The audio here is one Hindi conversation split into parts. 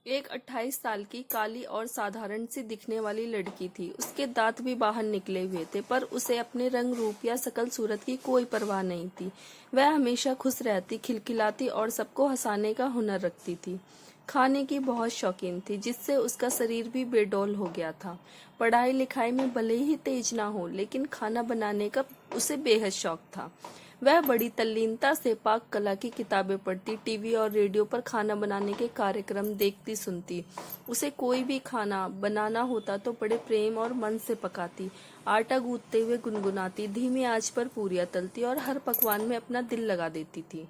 एक 28 साल की काली और साधारण सी दिखने वाली लड़की थी। उसके दांत भी बाहर निकले हुए थे, पर उसे अपने रंग रूप या शकल सूरत की कोई परवाह नहीं थी। वह हमेशा खुश रहती, खिलखिलाती और सबको हंसाने का हुनर रखती थी। खाने की बहुत शौकीन थी, जिससे उसका शरीर भी बेडौल हो गया था। पढ़ाई लिखाई में भले ही तेज ना हो, लेकिन खाना बनाने का उसे बेहद शौक था। वह बड़ी तल्लीनता से पाक कला की किताबें पढ़ती, टीवी और रेडियो पर खाना बनाने के कार्यक्रम देखती सुनती। उसे कोई भी खाना बनाना होता तो बड़े प्रेम और मन से पकाती। आटा गूंथते हुए गुनगुनाती, धीमी आंच पर पूरियां तलती और हर पकवान में अपना दिल लगा देती थी।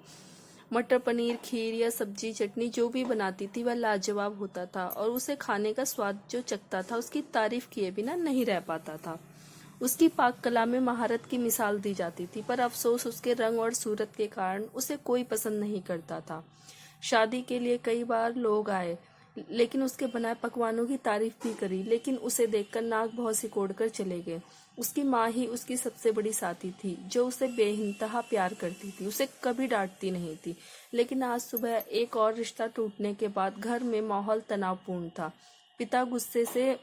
मटर पनीर, खीर या सब्जी चटनी जो भी बनाती थी वह लाजवाब होता था, और उसे खाने का स्वाद जो चखता था उसकी तारीफ किए बिना नहीं रह पाता था। उसकी पाक कला में महारत की मिसाल दी जाती थी, पर अफसोस उसके रंग और सूरत के कारण उसे कोई पसंद नहीं करता था। शादी के लिए कई बार लोग आए, लेकिन उसके बनाए पकवानों की तारीफ भी करी, लेकिन उसे देखकर नाक बहुत सिकोड़ कर चले गए। उसकी माँ ही उसकी सबसे बड़ी साथी थी, जो उसे बेइंतहा प्यार करती थी, उसे कभी डांटती नहीं थी। लेकिन आज सुबह एक और रिश्ता टूटने के बाद घर में माहौल तनावपूर्ण था। पिता गुस्से से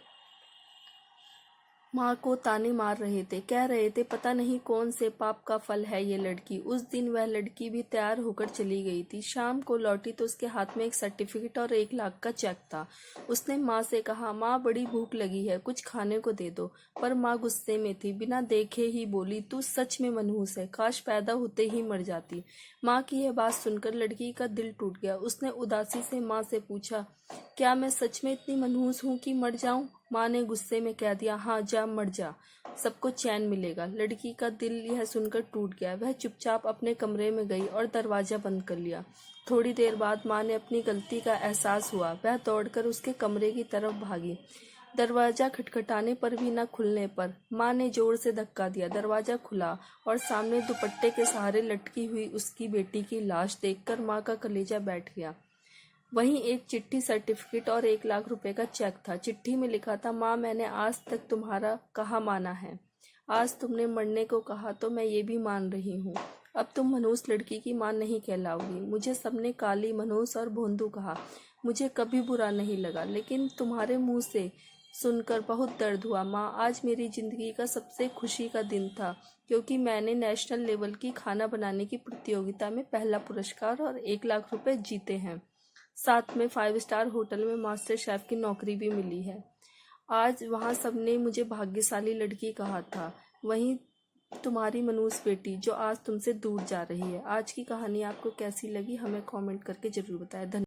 माँ को ताने मार रहे थे, कह रहे थे पता नहीं कौन से पाप का फल है ये लड़की। उस दिन वह लड़की भी तैयार होकर चली गई थी। शाम को लौटी तो उसके हाथ में एक सर्टिफिकेट और 1 लाख का चेक था। उसने माँ से कहा, माँ बड़ी भूख लगी है, कुछ खाने को दे दो। पर माँ गुस्से में थी, बिना देखे ही बोली, तू सच में मनहूस है, काश पैदा होते ही मर जाती। माँ की यह बात सुनकर लड़की का दिल टूट गया। उसने उदासी से माँ से पूछा, क्या मैं सच में इतनी मनहूस हूँ कि मर जाऊं? माँ ने गुस्से में कह दिया, हाँ जा मर जा, सबको चैन मिलेगा। लड़की का दिल यह सुनकर टूट गया। वह चुपचाप अपने कमरे में गई और दरवाजा बंद कर लिया। थोड़ी देर बाद माँ ने अपनी गलती का एहसास हुआ। वह दौड़कर उसके कमरे की तरफ भागी। दरवाजा खटखटाने पर भी न खुलने पर माँ ने जोर से धक्का दिया। दरवाजा खुला और सामने दुपट्टे के सहारे लटकी हुई उसकी बेटी की लाश देखकर माँ का कलेजा बैठ गया। वहीं एक चिट्ठी, सर्टिफिकेट और 1 लाख रुपए का चेक था। चिट्ठी में लिखा था, माँ मैंने आज तक तुम्हारा कहा माना है, आज तुमने मरने को कहा तो मैं ये भी मान रही हूँ। अब तुम मनहूस लड़की की माँ नहीं कहलाओगी। मुझे सबने काली, मनहूस और भोंदू कहा, मुझे कभी बुरा नहीं लगा, लेकिन तुम्हारे मुंह से सुनकर बहुत दर्द हुआ। माँ, आज मेरी जिंदगी का सबसे खुशी का दिन था, क्योंकि मैंने नेशनल लेवल की खाना बनाने की प्रतियोगिता में पहला पुरस्कार और 1 लाख रुपए जीते हैं। साथ में 5 स्टार होटल में मास्टर शेफ की नौकरी भी मिली है। आज वहाँ सबने मुझे भाग्यशाली लड़की कहा था। वहीं तुम्हारी मनूस बेटी जो आज तुमसे दूर जा रही है। आज की कहानी आपको कैसी लगी हमें कमेंट करके जरूर बताएं। धन्यवाद।